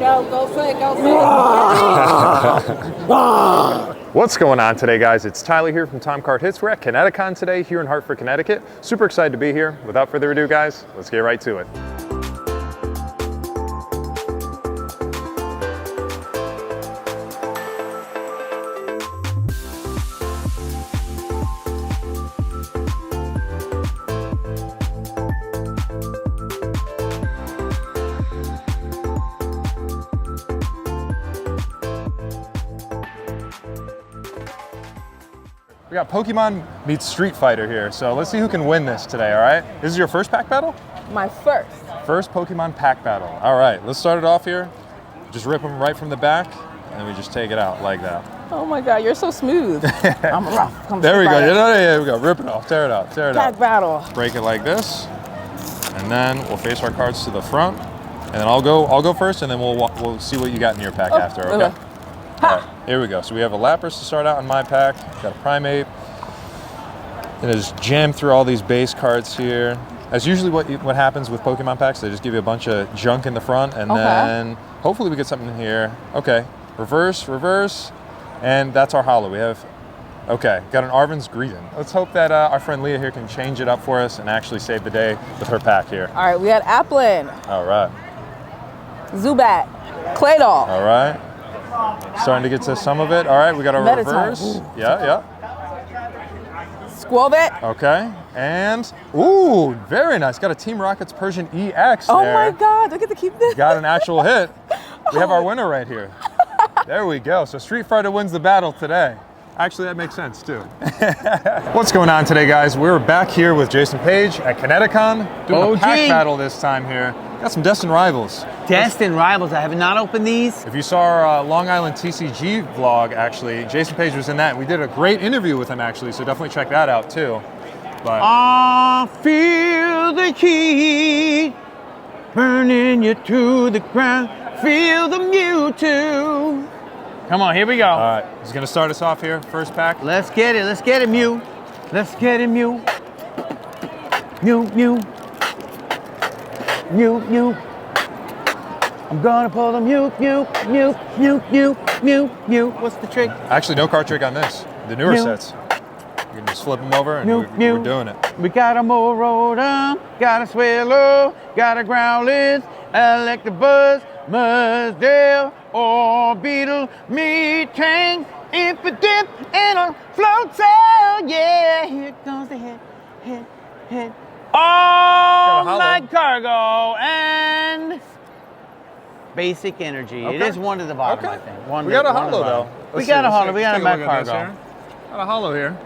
No, go for it, go for it. What's going on today, guys? It's Tyler here from Tom Card Hits. We're at Connecticon today here in Hartford, Connecticut. Super excited to be here. Without further ado, guys, let's get right to it. We got Pokemon meets Street Fighter here, so let's see who can win this today, all right? This is your first pack battle? My first. First Pokemon pack battle. All right, let's start it off here. Just rip them right from the back, and we just take it out like that. Oh my God, you're so smooth. I'm rough. There we go. There we go. Rip it off. Tear it out. Tear it out. Pack battle. Break it like this, and then we'll face our cards to the front, and then I'll go first, and then we'll see what you got in your pack after. Okay. All right, here we go. So we have a Lapras to start out in my pack. Got a Primate. And just jam through all these base cards here. That's usually what happens with Pokemon packs. They just give you a bunch of junk in the front, and then hopefully we get something in here. Okay, reverse, and that's our holo. We have, got an Arven's Greeting. Let's hope that our friend Leah here can change it up for us and actually save the day with her pack here. All right, we had Applin. All right. Zubat. Claydol. All right. Starting to get to some of it. All right, we got a reverse. Ooh. Yeah. Squelvet. Okay, and ooh, very nice. Got a Team Rocket's Persian EX there. Oh my God, I get to keep this. Got an actual hit. We have our winner right here. There we go. So Street Fighter wins the battle today. Actually, that makes sense too. What's going on today, guys? We're back here with Jason Paige at Connecticon, doing a pack battle this time here. Got some destined rivals. Destined rivals. I have not opened these. If you saw our Long Island TCG vlog, actually, Jason Paige was in that. We did a great interview with him, actually, so definitely check that out too. But I feel the heat burning you to the ground. Feel the Mewtwo. Come on, here we go. All right, he's gonna start us off here. First pack. Let's get it, Mew. Let's get it, Mew. Mew. I'm gonna pull the Mew. What's the trick? Actually, no card trick on this. The newer sets. You can just flip them over and we're doing it. We got a Moroda, got a Swallow, got a Growlithe, Electabuzz, Muzdale, or Beetle, Metang, Infidip, and a Floatzel. Yeah, here comes the hit. Oh, my cargo and basic energy. Okay. It is one to the bottom, I think. We got a holo though. We got a holo. We got a Mac cargo. Got a holo here.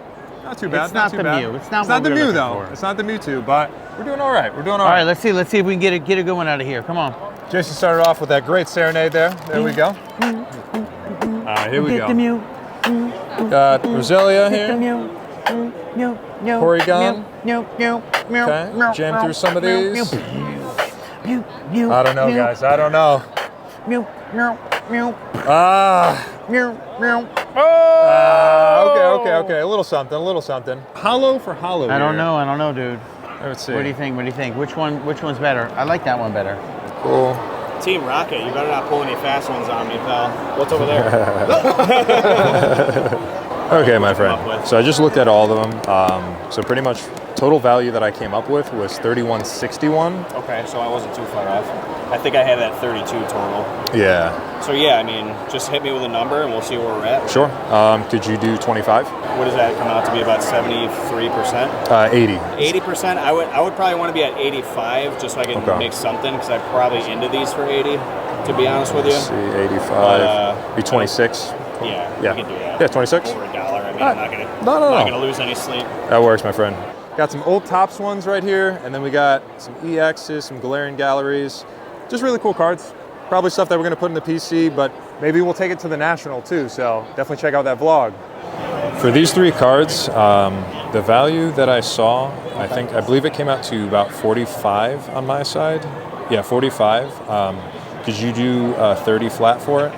Not too bad. It's not the Mew. It's not the Mew though. It's not the Mewtwo, but we're doing all right. All right, let's see if we can get a good one out of here. Come on. Jason started off with that great serenade there. There we go. All right, here we go. Get the Mew. Got Roselia here. Mew. Porygon. Mew. Okay, jam through some of these. Mew. I don't know, guys. I don't know. Mew. Okay. A little something. Holo for holo. I don't know, dude. Let's see. What do you think? Which one's better? I like that one better. Cool. Team Rocket, you better not pull any fast ones on me, pal. What's over there? Okay, my friend. So I just looked at all of them. So pretty much total value that I came up with was $31.61. Okay, so I wasn't too far off. I think I had that 32 total. Yeah. So yeah, I mean, just hit me with a number and we'll see where we're at. Sure. Could you do 25? What does that come out to be? About 73%? 80. 80%? I would probably want to be at 85 just so I can make something because I'm probably into these for 80, to be honest with you. Let's see, 85. Be 26. Yeah, we can do that. Yeah, 26. Over $1. I mean, I'm not gonna lose any sleep. That works, my friend. Got some old Topps ones right here, and then we got some EXs, some Galarian Galleries. Just really cool cards. Probably stuff that we're gonna put in the PC, but maybe we'll take it to the National too, so definitely check out that vlog. For these three cards, the value that I saw, I believe it came out to about 45 on my side. Yeah, 45. Could you do 30 flat for it?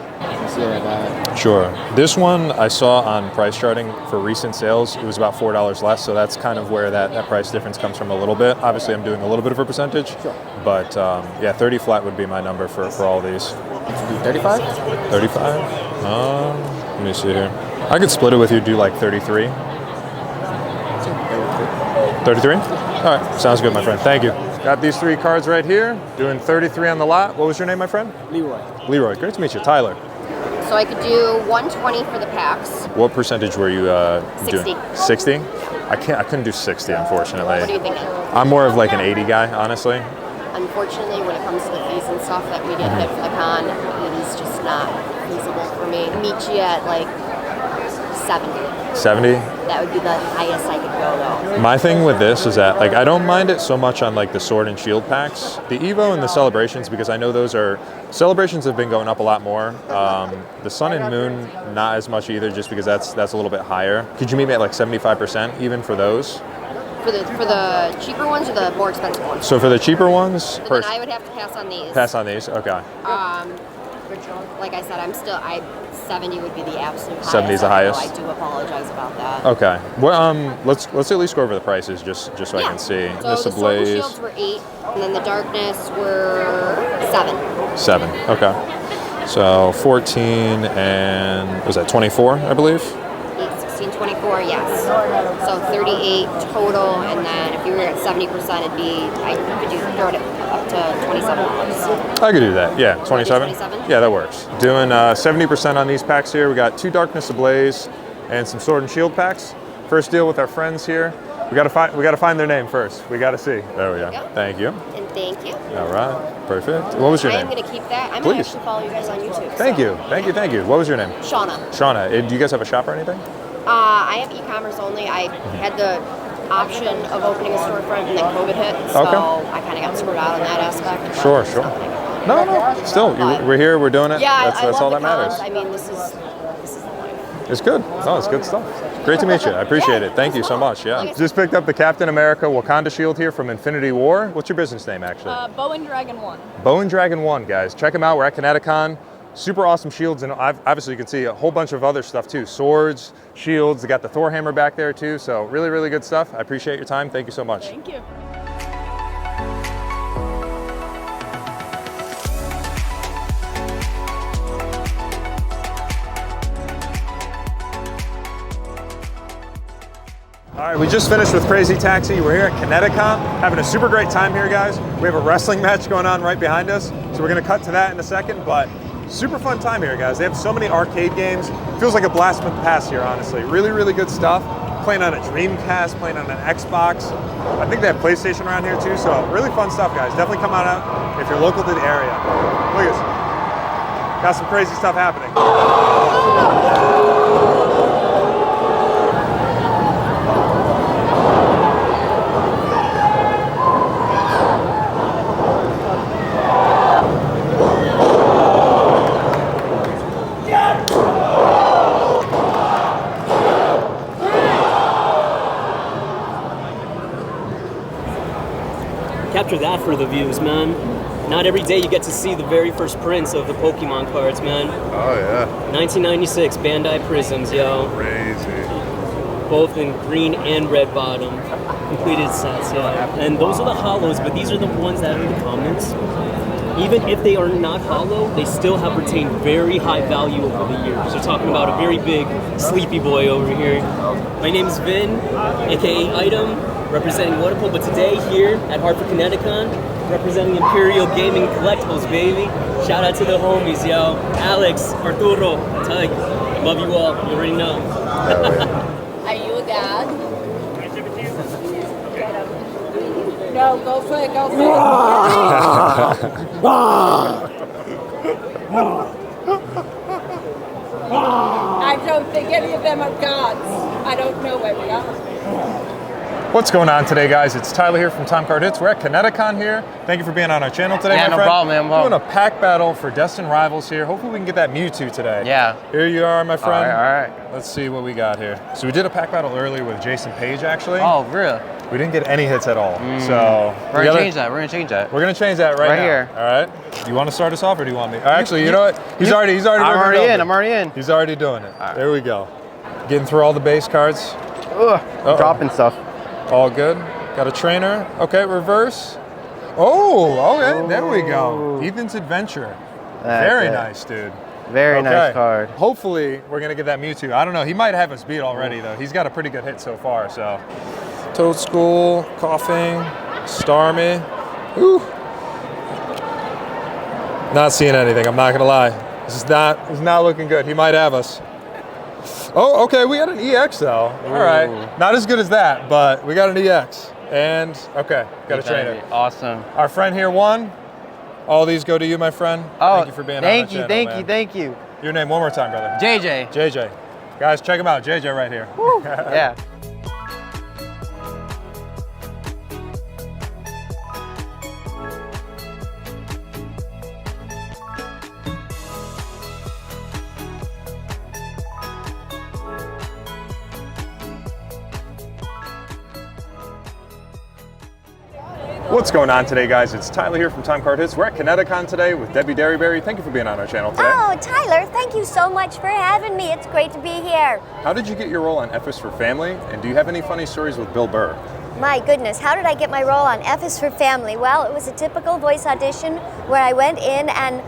Sure. This one I saw on price charting for recent sales. It was about $4 less, so that's kind of where that price difference comes from a little bit. Obviously, I'm doing a little bit of a percentage, but yeah, 30 flat would be my number for all these. Do 35? 35? Let me see here. I could split it with you, do like 33. 33? All right, sounds good, my friend. Thank you. Got these 3 cards right here, doing 33 on the lot. What was your name, my friend? Leroy. Leroy, great to meet you. Tyler. So I could do 120 for the packs. What percentage were you 60. doing? 60? I couldn't do 60, unfortunately. What are you thinking? I'm more of like an 80 guy, honestly. Unfortunately, when it comes to the fees and stuff that we get hit for the con, it is just not feasible for me. Meet you at like 70. 70? That would be the highest I could go though. My thing with this is that like I don't mind it so much on like the sword and shield packs. The Evo and the celebrations, because I know celebrations have been going up a lot more. The Sun and Moon, not as much either, just because that's a little bit higher. Could you meet me at like 75% even for those? For the cheaper ones or the more expensive ones? So for the cheaper ones, So then I would have to pass on these. pass on these. Okay. Like I said, 70 would be the absolute highest. 70 is the highest? I do apologize about that. Okay. Well, let's at least go over the prices just so I can see. So the sword and shields were 8, and then the darkness were 7. 7. Okay. So 14 and was that 24? I believe. 8, 16, 24, yes. So 38 total, and then if you were at 70%, it'd be, could you throw it up to $27? I could do that, yeah. 27? 27? Yeah, that works. Doing 70% on these packs here. We got 2 Darkness Ablaze and some Sword and Shield packs. First deal with our friends here. We gotta find their name first. We gotta see. There we go. Yep. Thank you. And thank you. All right, perfect. What was your I name? am going to keep that. I'm Please. going to actually follow you guys on YouTube. Thank you. What was your name? Shauna. Shauna. Do you guys have a shop or anything? I have e-commerce only. I had the option of opening a storefront and then COVID hit, so I kind of got screwed out on that aspect. Sure. No. Still, we're here. We're doing it. Yeah, that's I love all the that matters. cons. I mean, this is the life. It's good. No, it's good stuff. Great to meet you. I appreciate it. Thank you so much. Yeah. Just picked up the Captain America Wakanda shield here from Infinity War. What's your business name, actually? Bow and Dragon 1. Bow and Dragon 1, guys. Check them out. We're at Connecticon. Super awesome shields, and obviously you can see a whole bunch of other stuff too. Swords, shields. They got the Thor hammer back there too. So really, really good stuff. I appreciate your time. Thank you so much. Thank you. All right, we just finished with Crazy Taxi. We're here at Connecticon, having a super great time here, guys. We have a wrestling match going on right behind us, so we're gonna cut to that in a second, but super fun time here, guys. They have so many arcade games. Feels like a blast from the past here, honestly. Really, really good stuff. Playing on a Dreamcast, playing on an Xbox. I think they have PlayStation around here too, so really fun stuff, guys. Definitely come on out if you're local to the area. Look at this. Got some crazy stuff happening. Capture that for the views, man. Not every day you get to see the very first prints of the Pokemon cards, man. Oh yeah. 1996 Bandai Prisms, yo. Crazy. Both in green and red bottom. Completed sets, yeah. And those are the hollows, but these are the ones that are the commons. Even if they are not hollow, they still have retained very high value over the years. We're talking about a very big sleepy boy over here. My name is Vin, aka Item, representing Waterpool, but today here at Hartford Connecticon, representing Imperial Gaming Collectibles, baby. Shout out to the homies, yo. Alex, Arturo, Tug. Love you all, you already know. Are you a dad? No, go for it, go for I don't think any of them are gods. I don't know where we are. What's going on today, guys? It's Tyler here from Time Card Hits. We're at Connecticon here. Thank you for being on our channel today, my no friend. problem, man. No problem. Doing a pack battle for Destined Rivals here. Hopefully we can get that Mewtwo today. Yeah. Here you are, my friend. All right. Let's see what we got here. So we did a pack battle earlier with Jason Paige, actually. Oh, really? We didn't get any hits at all. So We're gonna change that. We're gonna change that. We're gonna change that right now. here. All right. Do you want to start us off, or do you want me? Actually, you know what? He's already. I'm already in. I'm already in. He's already doing it. There we go. Getting through all the base cards. Ugh, dropping stuff. All good. Got a trainer. Okay, reverse. Oh, okay. There we go. Ethan's Adventure. Very nice, dude. Very nice card. Hopefully, we're going to get that Mewtwo. I don't know. He might have us beat already, though. He's got a pretty good hit so far, so. Toad School, Coughing, Starmie. Ooh. Not seeing anything, I'm not going to lie. This is not looking good. He might have us. Oh, okay, we got an EX, though. All right. Not as good as that, but we got an EX. And, okay, got a trainer. Awesome. Our friend here won. All these go to you, my friend. Oh, thank you for being on the channel, thank you. Your name one more time, brother. JJ. JJ. Guys, check him out. JJ right here. Yeah. What's going on today, guys? It's Tyler here from Time Card Hits. We're at Connecticon today with Debi Derryberry. Thank you for being on our channel today. Oh, Tyler, thank you so much for having me. It's great to be here. How did you get your role on F is for Family? And do you have any funny stories with Bill Burr? My goodness, how did I get my role on F is for Family? Well, it was a typical voice audition where I went in and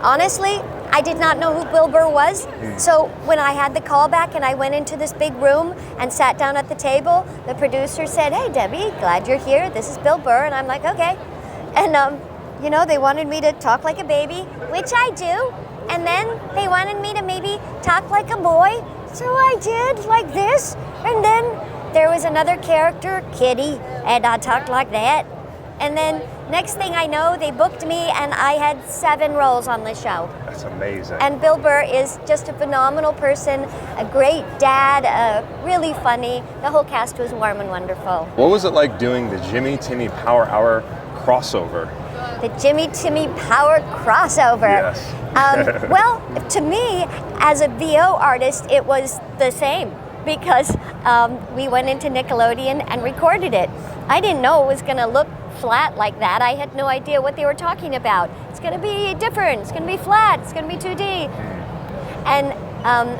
honestly, I did not know who Bill Burr was. So when I had the call back and I went into this big room and sat down at the table, the producer said, "Hey, Debbie, glad you're here. This is Bill Burr." And I'm like, okay. And, you know, they wanted me to talk like a baby, which I do. And then they wanted me to maybe talk like a boy. So I did, like this. And then there was another character, Kitty, and I talked like that. And then next thing I know, they booked me and I had 7 roles on the show. That's amazing. And Bill Burr is just a phenomenal person, a great dad, really funny. The whole cast was warm and wonderful. What was it like doing the Jimmy Timmy Power Hour crossover? The Jimmy Timmy Power crossover. Yes. Well, to me, as a VO artist, it was the same because we went into Nickelodeon and recorded it. I didn't know it was going to look flat like that. I had no idea what they were talking about. It's going to be different. It's going to be flat. It's going to be 2D. And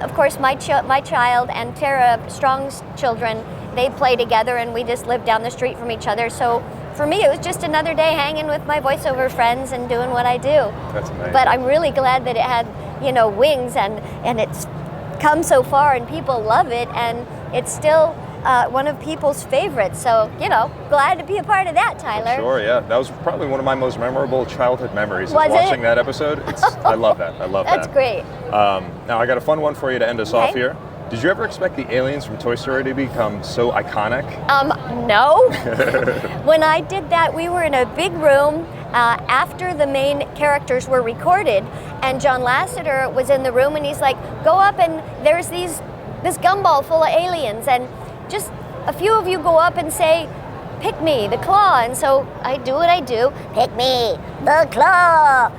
of course, my child and Tara Strong's children, they play together, and we just live down the street from each other. So for me, it was just another day hanging with my voiceover friends and doing what I do. That's amazing. But I'm really glad that it had, you know, wings and it's come so far and people love it, and it's still one of people's favorites. So, you know, glad to be a part of that, Tyler. Sure, yeah. That was probably one of my most memorable childhood memories. Was watching it? that episode. I love that. I love That's that. great. Now, I got a fun one for you to end us Okay. off here. Did you ever expect the aliens from Toy Story to become so iconic? No. When I did that, we were in a big room after the main characters were recorded, and John Lasseter was in the room, and he's like, "Go up, and there's this gumball full of aliens, and just a few of you go up and say, 'Pick me, the claw.'" And so I do what I do, "Pick me, the claw."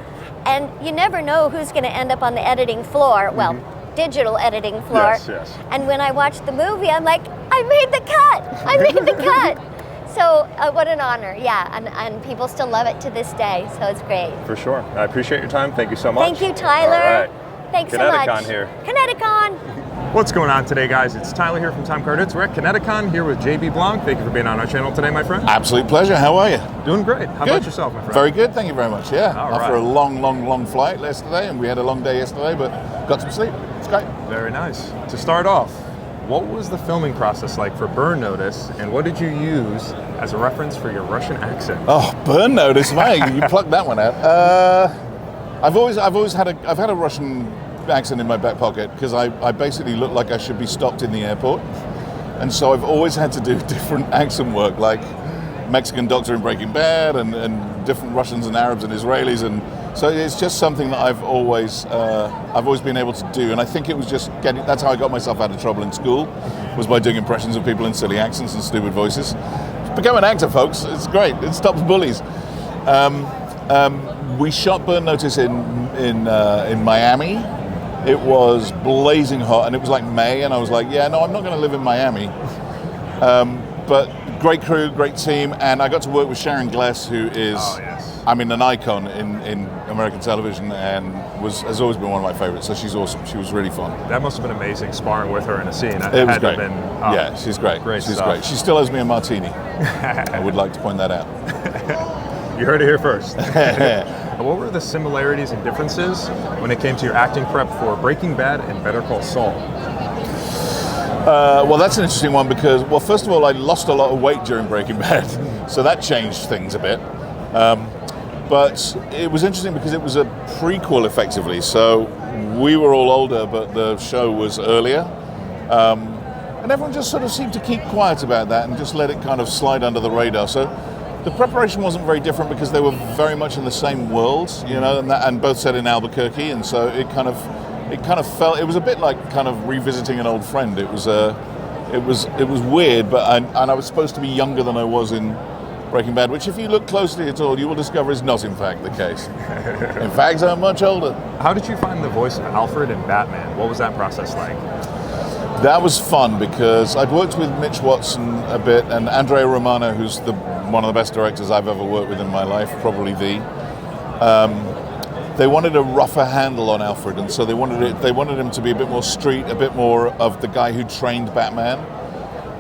And you never know who's going to end up on the editing floor. Well, digital editing floor. Yes, yes. And when I watched the movie, I'm like, I made the cut. I made the cut. So what an honor, yeah. And people still love it to this day, so it's great. For sure. I appreciate your time. Thank you so much. Thank you, Tyler. All right. Thanks so much. Connecticon here. Connecticon. What's going on today, guys? It's Tyler here from Time Card Hits. We're at Connecticon here with JB Blanc. Thank you for being on our channel today, my friend. Absolute pleasure. How are you? Doing great. How Good. about yourself, my friend? Very good. Thank you very much. Yeah. All After right. a long flight yesterday, and we had a long day yesterday, but got some sleep. It's great. Very nice. To start off, what was the filming process like for Burn Notice, and what did you use as a reference for your Russian accent? Oh, Burn Notice, mate. You plucked that one out. I've always had a Russian accent in my back pocket because I basically look like I should be stopped in the airport, and so I've always had to do different accent work, like Mexican doctor in Breaking Bad, and different Russians and Arabs and Israelis, and so it's just something that I've always been able to do, and I think it was just that's how I got myself out of trouble in school, was by doing impressions of people in silly accents and stupid voices. Become an actor, folks. It's great. It stops bullies. We shot Burn Notice in Miami. It was blazing hot, and it was like May, and I was like, yeah, no, I'm not going to live in Miami. But great crew, great team, and I got to work with Sharon Gless, who is, I mean, an icon in American television, and has always been one of my favorites. So she's awesome. She was really fun. That must have been amazing sparring with her in a scene. It was had to great. have been, yeah, she's great. She's stuff. great. She still owes me a martini. I would like to point that out. You heard it here first. What were the similarities and differences when it came to your acting prep for Breaking Bad and Better Call Saul? Well, that's an interesting one because, well, first of all, I lost a lot of weight during Breaking Bad, so that changed things a bit. But it was interesting because it was a prequel, effectively. So we were all older, but the show was earlier. And everyone just sort of seemed to keep quiet about that and just let it kind of slide under the radar. So the preparation wasn't very different because they were very much in the same world, you know, and both set in Albuquerque. And so it kind of felt, it was a bit like kind of revisiting an old friend. It was weird, but I was supposed to be younger than I was in Breaking Bad, which if you look closely at all, you will discover is not in fact the case. In fact, I'm much older. How did you find the voice of Alfred in Batman? What was that process like? That was fun because I'd worked with Mitch Watson a bit and Andrea Romano, who's one of the best directors I've ever worked with in my life, probably the. They wanted a rougher handle on Alfred, and so they wanted him to be a bit more street, a bit more of the guy who trained Batman,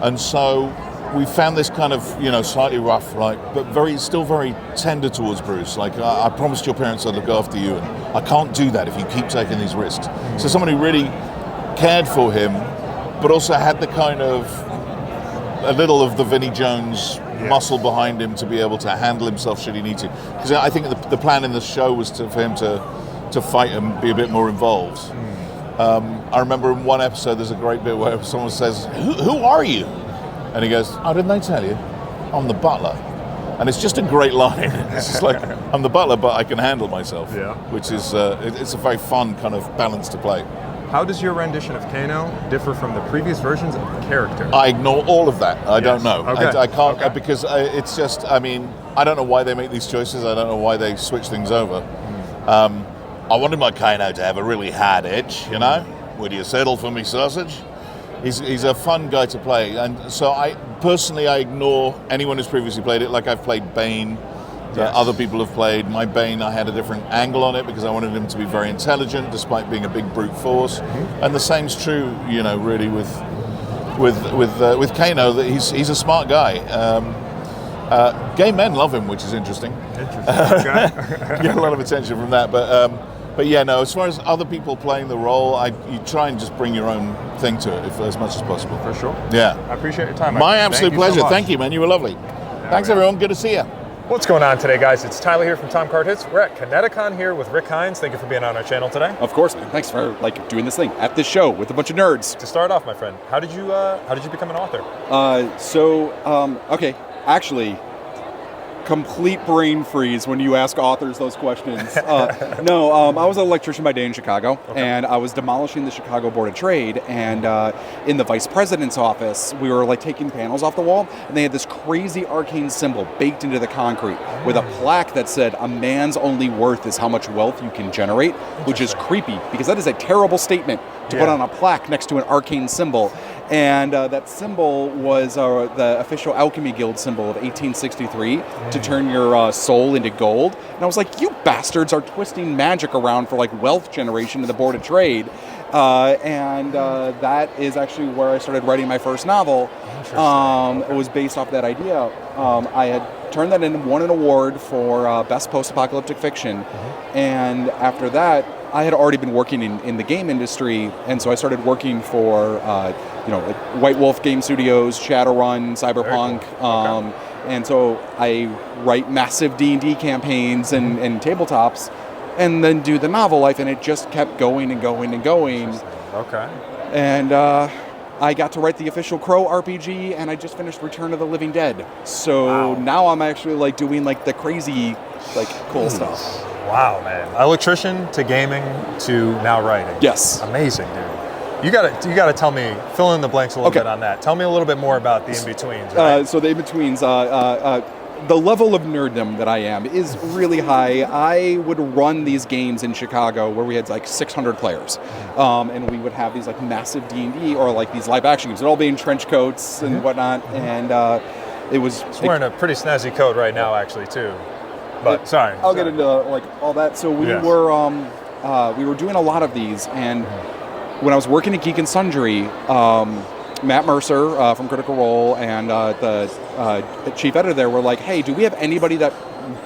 and so we found this kind of, you know, slightly rough, like, but still very tender towards Bruce. Like, I promised your parents I'd look after you, and I can't do that if you keep taking these risks. So someone who really cared for him, but also had the kind of a little of the Vinnie Jones muscle behind him to be able to handle himself should he need to. Because I think the plan in the show was for him to fight and be a bit more involved. I remember in one episode there's a great bit where someone says, who are you? And he goes, oh, didn't I tell you? I'm the butler. And it's just a great line. It's just like, I'm the butler, but I can handle myself. Yeah. Which is, it's a very fun kind of balance to play. How does your rendition of Kano differ from the previous versions of the character? I ignore all of that. I don't know. Okay. I can't, because it's just, I mean, I don't know why they make these choices. I don't know why they switch things over. I wanted my Kano to have a really hard edge, you know? Would you settle for me sausage? He's a fun guy to play, and so I ignore anyone who's previously played it. Like I've played Bane, other people have played. My Bane, I had a different angle on it because I wanted him to be very intelligent, despite being a big brute force. And the same's true, you know, really with Kano. That he's a smart guy. Gay men love him, which is interesting. Okay. Get a lot of attention from that, But yeah, no, as far as other people playing the role, you try and just bring your own thing to it as much as possible. For sure. Yeah. I appreciate your time. My absolute pleasure. So Thank you, man. You were lovely. Thanks, everyone. Good to see you. What's going on today, guys? It's Tyler here from Tom Card Hits. We're at Connecticon here with Rick Heinz. Thank you for being on our channel today. Of course, man. Thanks for doing this thing at this show with a bunch of nerds. To start off, my friend, how did you become an author? Okay, actually, complete brain freeze when you ask authors those questions. I was an electrician by day in Chicago, and I was demolishing the Chicago Board of Trade, and in the vice president's office, we were like taking panels off the wall, and they had this crazy arcane symbol baked into the concrete with a plaque that said, "A man's only worth is how much wealth you can generate," which is creepy, because that is a terrible statement to put on a plaque next to an arcane symbol. And that symbol was the official Alchemy Guild symbol of 1863 to turn your soul into gold. And I was like, you bastards are twisting magic around for like wealth generation in the Board of Trade. And that is actually where I started writing my first novel. It was based off that idea. I had turned that in and won an award for Best Post-Apocalyptic Fiction. And after that, I had already been working in the game industry, and so I started working for like White Wolf Game Studios, Shadowrun, Cyberpunk, and so I write massive D&D campaigns and tabletops, and then do the novel life, and it just kept going and going and going. Okay. And I got to write the official Crow RPG, and I just finished Return of the Living Dead. So now I'm actually like doing like the crazy, like cool stuff. Wow, man! Electrician to gaming to now writing. Yes. Amazing, dude. You gotta tell me, fill in the blanks a little bit on that. Tell me a little bit more about the in-betweens. Right? So the in-betweens, the level of nerddom that I am is really high. I would run these games in Chicago where we had like 600 players, and we would have these like massive D&D or like these live action games. They'd all be in trench coats and whatnot, and it was. He's wearing a pretty snazzy coat right now, actually, too. But sorry. I'll get into like all that. So we were doing a lot of these, and when I was working at Geek and Sundry, Matt Mercer from Critical Role and the chief editor there were like, hey, do we have anybody that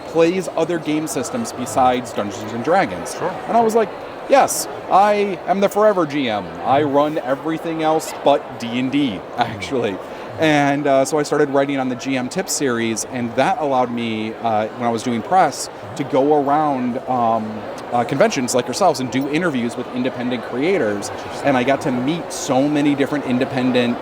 plays other game systems besides Dungeons and Dragons? Sure. And I was like, yes, I am the forever GM. I run everything else but D&D, actually. And so I started writing on the GM Tips series, and that allowed me, when I was doing press, to go around conventions like yourselves and do interviews with independent creators. And I got to meet so many different independent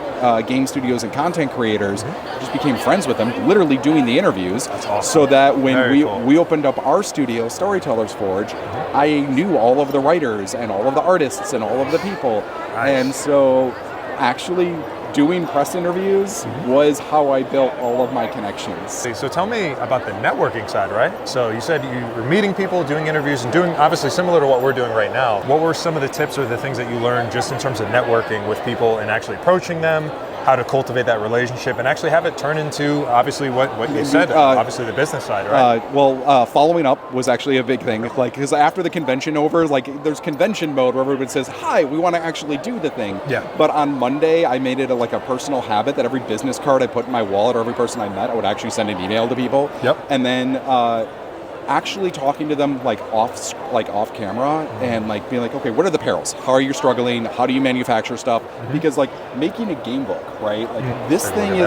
game studios and content creators. Just became friends with them, literally doing the interviews. That's awesome. So that when Cool. we opened up our studio, Storytellers Forge, I knew all of the writers and all of the artists and all of the people. Nice. And so actually doing press interviews was how I built all of my connections. So tell me about the networking side, right? So you said you were meeting people, doing interviews, and doing obviously similar to what we're doing right now. What were some of the tips or the things that you learned just in terms of networking with people and actually approaching them, how to cultivate that relationship and actually have it turn into, obviously, what you said, obviously the business side, right? Following up was actually a big thing. Like, because after the convention over, like, there's convention mode where everybody says, hi, we want to actually do the thing. Yeah. But on Monday, I made it a personal habit that every business card I put in my wallet or every person I met, I would actually send an email to people. Yep. And then actually talking to them off camera and being like, okay, what are the perils? How are you struggling? How do you manufacture stuff? Because making a game book, right? This thing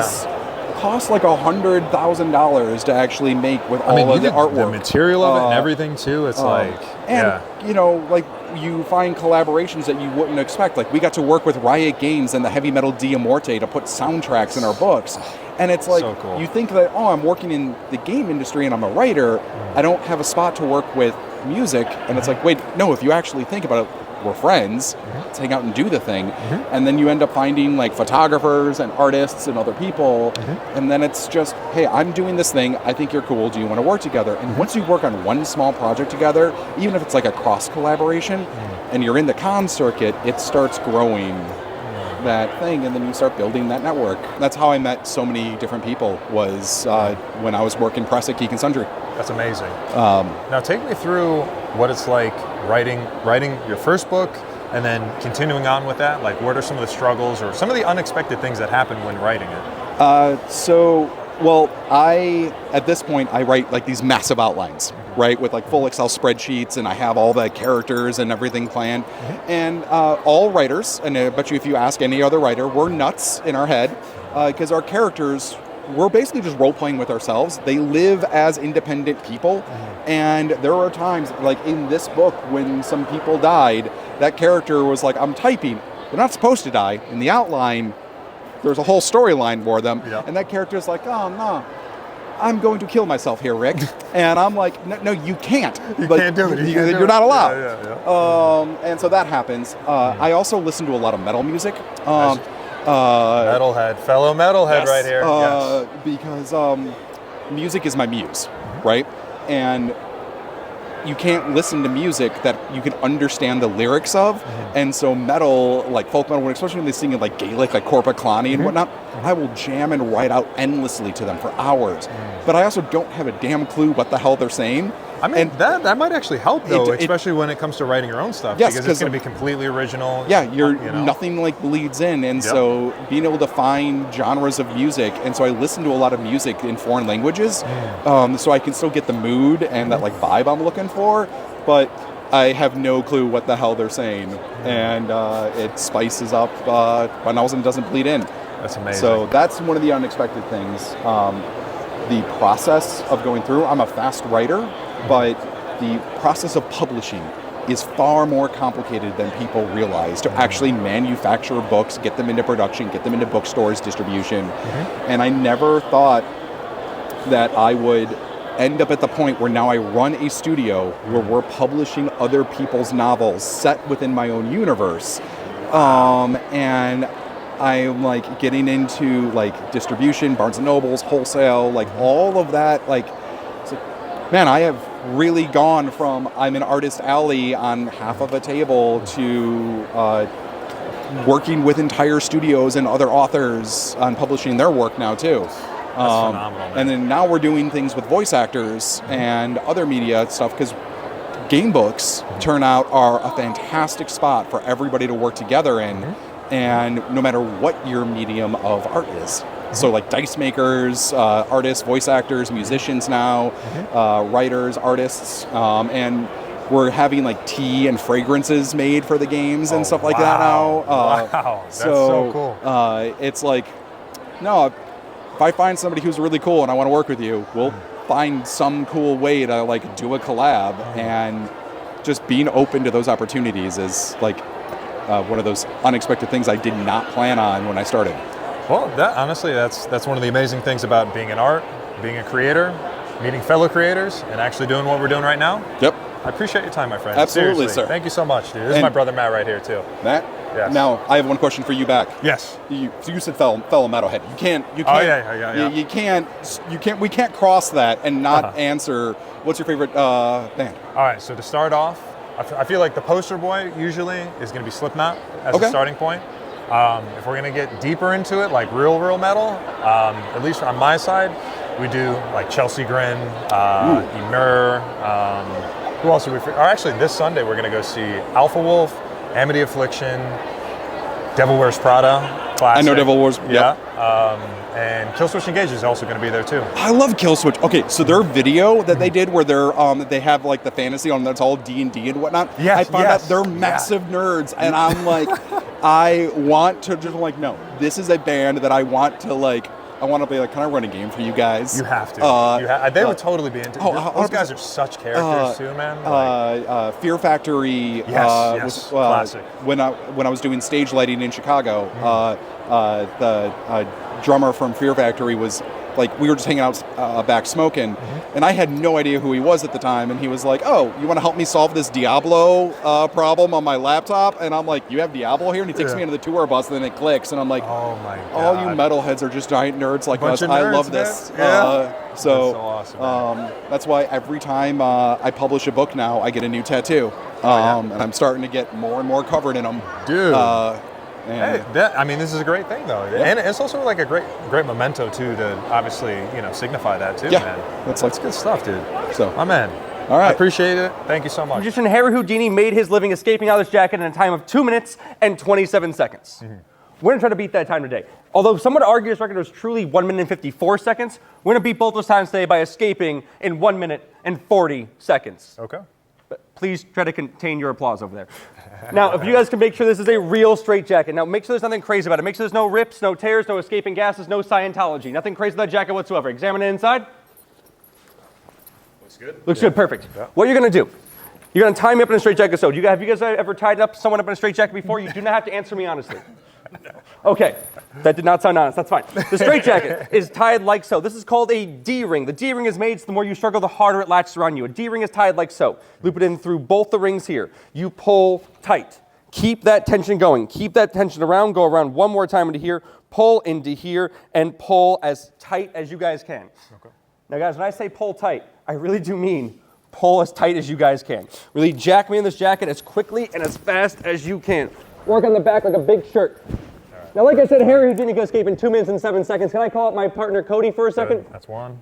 costs $100,000 to actually make with all of the artwork, the material of it, and everything too. It's you find collaborations that you wouldn't expect. Like, we got to work with Riot Games and the Heavy Metal Diamorte to put soundtracks in our books. And it's like, so cool. You think that, I'm working in the game industry and I'm a writer, I don't have a spot to work with music. And it's like, wait, no, if you actually think about it, we're friends, let's hang out and do the thing. And then you end up finding photographers and artists and other people. And then it's just, hey, I'm doing this thing, I think you're cool, do you want to work together? And once you work on one small project together, even if it's a cross collaboration, and you're in the con circuit, it starts growing that thing, and then you start building that network. That's how I met so many different people, was when I was working press at Geek and Sundry. That's amazing. Now take me through what it's like writing your first book and then continuing on with that. What are some of the struggles or some of the unexpected things that happen when writing it? At this point, I write these massive outlines, right, with full Excel spreadsheets, and I have all the characters and everything planned. And all writers, and I bet you if you ask any other writer, we're nuts in our head because our characters, we're basically just role-playing with ourselves. They live as independent people, and there are times, in this book, when some people died, that character was like, I'm typing. They're not supposed to die. In the outline, there's a whole storyline for them, and that character's like, oh, no, I'm going to kill myself here, Rick. And I'm like, no, you can't. You can't do it. You're not allowed. Yeah. And so that happens. I also listen to a lot of metal music. Metalhead, fellow metalhead right here. Because music is my muse, right? And you can't listen to music that you can understand the lyrics of, and so metal, folk metal, especially when they sing in Gaelic, Corpa Clonny and whatnot, I will jam and write out endlessly to them for hours. But I also don't have a damn clue what the hell they're saying. I mean, that might actually help, though, especially when it comes to writing your own stuff, yes, because it's going to be completely original. Yeah, nothing bleeds in, and so being able to find genres of music, and so I listen to a lot of music in foreign languages, so I can still get the mood and that vibe I'm looking for, but I have no clue what the hell they're saying, and it spices up my nose and doesn't bleed in. That's amazing. So that's one of the unexpected things. The process of going through, I'm a fast writer, but the process of publishing is far more complicated than people realize to actually manufacture books, get them into production, get them into bookstores, distribution. And I never thought that I would end up at the point where now I run a studio where we're publishing other people's novels set within my own universe. And I'm getting into distribution, Barnes and Nobles, wholesale, all of that. Man, I have really gone from I'm an artist alley on half of a table to working with entire studios and other authors on publishing their work now too. That's phenomenal, man. And then now we're doing things with voice actors and other media stuff, because game books are a fantastic spot for everybody to work together in. and no matter what your medium of art is. So like dice makers, artists, voice actors, musicians now, writers, artists, and we're having like tea and fragrances made for the games and stuff like that now. Wow, that's so cool. It's like, no, if I find somebody who's really cool and I want to work with you, we'll find some cool way to like do a collab, and just being open to those opportunities is like one of those unexpected things I did not plan on when I started. Well, honestly, that's one of the amazing things about being in art, being a creator, meeting fellow creators, and actually doing what we're doing right now. Yep. I appreciate your time, my friend. Absolutely, Seriously. sir. Thank you so much, dude. This is my brother Matt right here too. Matt? Yes. Now, I have one question for you back. Yes. So you said fellow metalhead. You can't. Oh yeah. You can't. We can't cross that and not answer. What's your favorite band? All right. So to start off, I feel like the poster boy usually is going to be Slipknot as a starting point. If we're going to get deeper into it, like real metal, at least on my side, we do like Chelsea Grin, Emir. Who else are we? Or actually, this Sunday we're going to go see Alpha Wolf, Amity Affliction, Devil Wears Prada. Classic. I know Devil Wears. Yeah. And Killswitch Engage is also going to be there too. I love Killswitch. Okay, so their video that they did where they have like the fantasy on that's all D&D and whatnot. Yes, I found out they're massive nerds, and I'm like, I want to just like, no, this is a band that I want to like. I want to be like, can I run a game for you guys? You have to. They would totally be into it. Those guys are such characters too, man. Fear Factory was classic. When I was doing stage lighting in Chicago, the drummer from Fear Factory was like, we were just hanging out back smoking, and I had no idea who he was at the time, and he was like, oh, you want to help me solve this Diablo problem on my laptop? And I'm like, you have Diablo here? And he takes me into the tour bus, and then it clicks, and I'm like, oh my God. All you metalheads are just giant nerds like us. Nerds, I love this. That's so awesome, that's why every time I publish a book now, I get a new tattoo. And I'm starting to get more and more covered in them. Dude. Hey, this is a great thing though, and it's also like a great memento too to obviously signify that too, man. That's good stuff, dude. So, my man. All right. I appreciate it. Thank you so much. Magician Harry Houdini made his living escaping out of this jacket in a time of 2 minutes and 27 seconds. We're gonna try to beat that time today. Although some would argue this record was truly 1 minute and 54 seconds, we're gonna beat both those times today by escaping in 1 minute and 40 seconds. Okay. But please try to contain your applause over there. Now, if you guys can make sure this is a real straitjacket. Now, make sure there's nothing crazy about it. Make sure there's no rips, no tears, no escaping gases, no Scientology. Nothing crazy with that jacket whatsoever. Examine it inside. Looks good. Looks good, perfect. Yeah. What you're gonna do, you're gonna tie me up in a straitjacket. So, have you guys ever tied up someone up in a straitjacket before? You do not have to answer me honestly. No. Okay, that did not sound honest, that's fine. The straitjacket is tied like so. This is called a D-ring. The D-ring is made so the more you struggle, the harder it latches around you. A D-ring is tied like so. Loop it in through both the rings here. You pull tight. Keep that tension going. Keep that tension around. Go around one more time into here. Pull into here and pull as tight as you guys can. Okay. Now guys, when I say pull tight, I really do mean pull as tight as you guys can. Really jack me in this jacket as quickly and as fast as you can. Work on the back like a big shirt. Right. Now, like I said, Harry Houdini can escape in 2 minutes and 7 seconds. Can I call up my partner, Cody, for a second? That's one.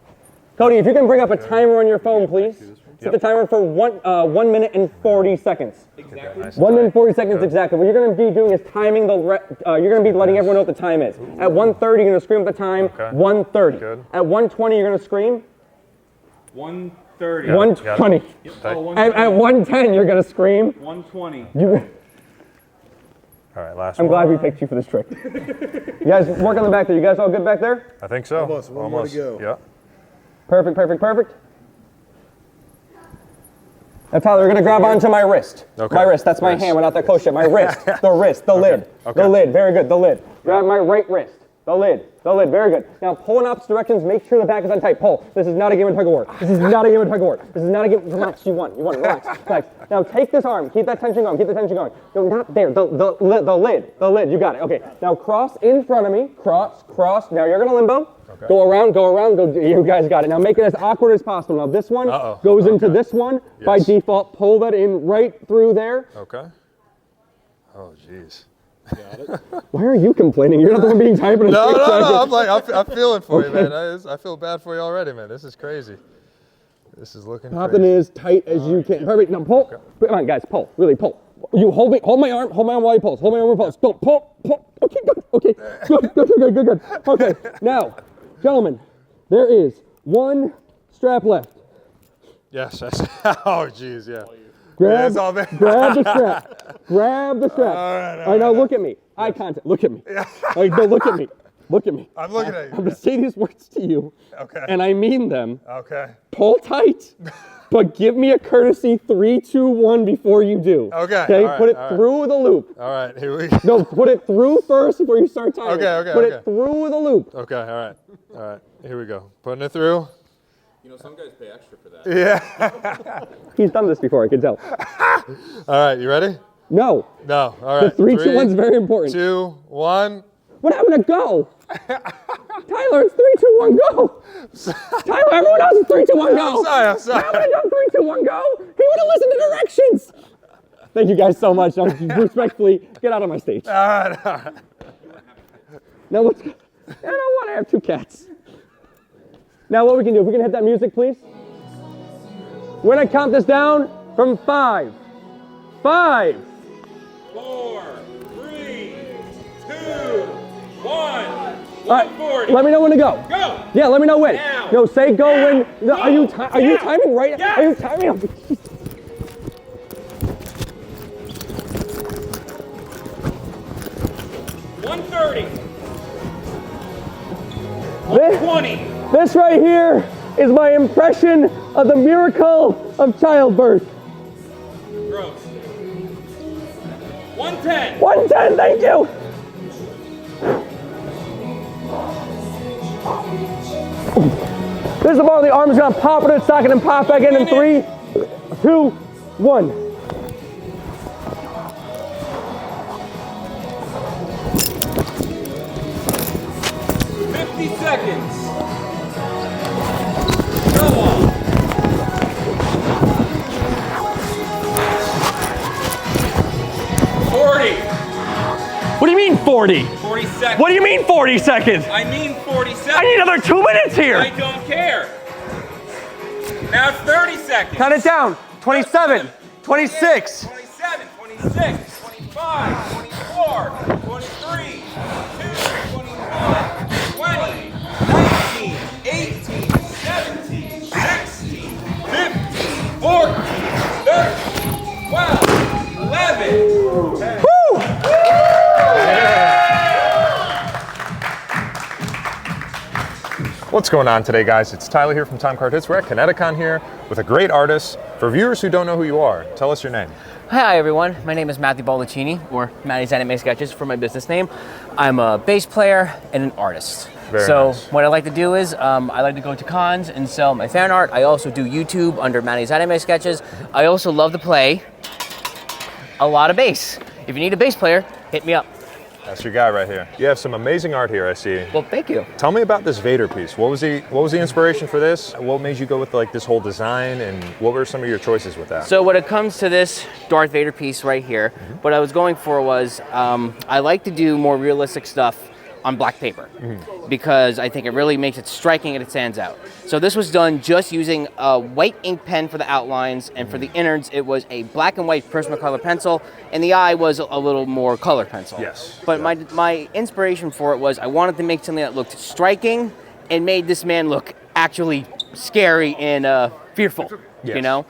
Cody, if you can bring up a timer on your phone, please. Set the timer for 1 minute and 40 seconds. Exactly. 1 minute and 40 seconds exactly. What you're going to be doing is timing you're going to be letting everyone know what the time is. At 1:30, you're going to scream at the time. Okay. 1:30. Good. At 1:20, you're going to scream. 1:30. 1:20. Yep. At 1:10, you're going to scream. 1:20. All right, last I'm one. glad we picked you for this trick. You guys work on the back there. You guys all good back there? I think so. Almost. One more to go. Yeah. Perfect, perfect, perfect. Now, Tyler, you're going to grab onto my wrist. Okay. My wrist. That's my hand. We're not that close yet. My wrist. The wrist. The lid. Okay. The lid. Very good. The lid. Grab my right wrist. The lid. The lid. Very good. Now, pull in opposite directions. Make sure the back is on tight. Pull. This is not a game of tug of war. This is not a game of tug of war. This is not a game. Relax. You won. You won. Relax. Relax. Now, take this arm. Keep that tension going. Keep the tension going. No, not there. The lid. The lid. You got it. Okay. Now, cross in front of me. Cross. Cross. Now, you're going to limbo. Okay. Go around, go. You guys got it. Now make it as awkward as possible. Now this one goes into this one by default. Pull that in right through there. Okay. Oh, jeez. Got it. Why are you complaining? You're not the one being tied in a No. I'm like, I'm feeling for you, man. I feel bad for you already, man. This is crazy. This is looking Pop it in as tight as you can. Perfect. Now pull. Okay. Come on, guys. Pull. Really pull. You hold my arm while you pulse. Hold my arm while you pulse. Don't pull. Okay, good. Okay, good. Okay, now, gentlemen, there is one strap left. Yes. Oh, jeez, yeah. Grab Yeah, the strap. Grab the strap. All right, now look at me. Eye contact. Look at me. All right, no, look at me. Look at me. I'm looking at you. I'm going to say these words to you. Okay. And I mean them. Okay. Pull tight, but give me a courtesy 3, 2, 1 before you do. Okay. Okay, All right, put it all right. through the loop. All right, here we go. No, put it through first before you start timing. Okay. Put it through the loop. Okay, all right. Here we go. Putting it through. You know, some guys pay extra for that. Yeah. He's done this before, I can tell. All right, you ready? No. No, all right. The 3, 2, 1 is very important. 2, 1. What happened to go? Tyler, it's 3, 2, 1, go. Tyler, everyone else is 3, 2, 1, go. I'm sorry. I would have done 3, 2, 1, go. He would have listened to directions. Thank you guys so much. Now, respectfully, get out of my stage. All right. Now let's go. I don't want to have 2 cats. Now what we can do, if we can hit that music, please. We're going to count this down from 5. 5. 4, 3, 2, 1. All right, let me know when to go. Go! Yeah, let me know when. Now. No, say go when. No, are you timing right? Yes. Are you timing? 130. 120. This right here is my impression of the miracle of childbirth. Gross. 110. 110, thank you. This is the ball, the arm is gonna pop into its socket and pop back in 3, 2, 1. Seconds. Go on. 40. What do you mean 40? 40 seconds. What do you mean 40 seconds? I mean 40 seconds. I need another 2 minutes here. I don't care. Now it's 30 seconds. Count it down. 27, 26. 27, 26, 25, 24, 23, 22, 21, 20, 19, 18, 17, 16, 15, 14, 13, 12, 11, 10. Woo! What's going on today, guys? It's Tyler here from Time Card Hits. We're at Connecticon here with a great artist. For viewers who don't know who you are, tell us your name. Hi everyone, my name is Matty Bollicini, or Matty's Anime Sketches for my business name. I'm a bass player and an artist. Very so nice. What I like to do is I like to go to cons and sell my fan art. I also do YouTube under Matty's Anime Sketches. I also love to play a lot of bass. If you need a bass player, hit me up. That's your guy right here. You have some amazing art here, I see. Well, thank you. Tell me about this Vader piece. What was the inspiration for this? What made you go with like this whole design, and what were some of your choices with that? So when it comes to this Darth Vader piece right here, what I was going for was I like to do more realistic stuff on black paper because I think it really makes it striking and it stands out. So this was done just using a white ink pen for the outlines, and for the innards it was a black and white Prismacolor pencil, and the eye was a little more color pencil. Yes. But my inspiration for it was I wanted to make something that looked striking and made this man look actually scary and fearful. Yes. You know?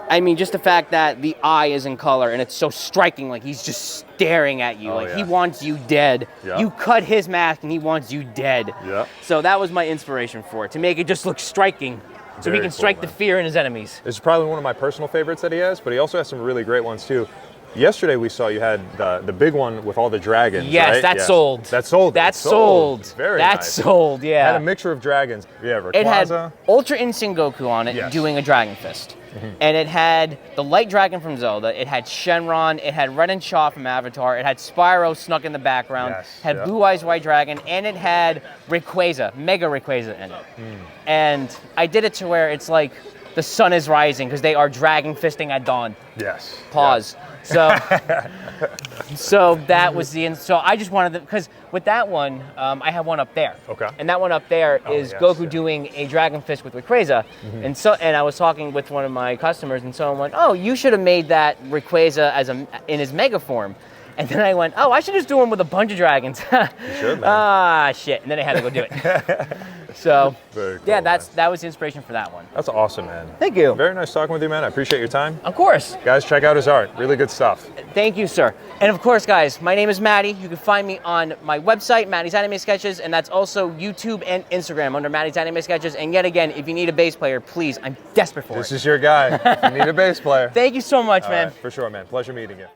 I mean, just the fact that the eye is in color and it's so striking, like he's just staring at you, like he wants you dead. Yeah. You cut his mask and he wants you dead. Yeah. So that was my inspiration for it, to make it just look striking, so Very he can cool, strike man. the fear in his enemies. This is probably one of my personal favorites that he has, but he also has some really great ones too. Yesterday we saw you had the big one with all the dragons. Yes, right? that's Yes. sold. That's sold. That's It's sold. Very That's nice. sold, It yeah. had a mixture of dragons. Yeah, Rayquaza. It had Ultra Instinct Goku on it, Yes. doing a Dragon Fist. And it had the Light Dragon from Zelda, it had Shenron, it had Red and Shaw from Avatar, it had Spyro snuck in the background, Yes, had yeah. Blue Eyes White Dragon, and it had Rayquaza, Mega Rayquaza in it. And I did it to where it's like the sun is rising because they are dragon fisting at dawn. Yes. Pause. So that was so I just wanted to, because with that one, I have one up there. Okay. And that one up there is yes, Goku yeah. doing a dragon fist with Rayquaza. And I was talking with one of my customers, and someone went, "Oh, you should have made that Rayquaza in his mega form." And then I went, "Oh, I should just do him with a bunch of dragons." You should, man. Ah, shit. And then I had to go do it. So, Very cool, yeah, man. that was the inspiration for that one. That's awesome, man. Thank you. Very nice talking with you, man. I appreciate your time. Of course. Guys, check out his art. Really good stuff. Thank you, sir. And of course, guys, my name is Matty. You can find me on my website, Matty's Anime Sketches, and that's also YouTube and Instagram under Matty's Anime Sketches. And yet again, if you need a bass player, please, I'm desperate for it. This is your guy. You need a bass player. Thank you so much, All man. right, for sure, man. Pleasure meeting you.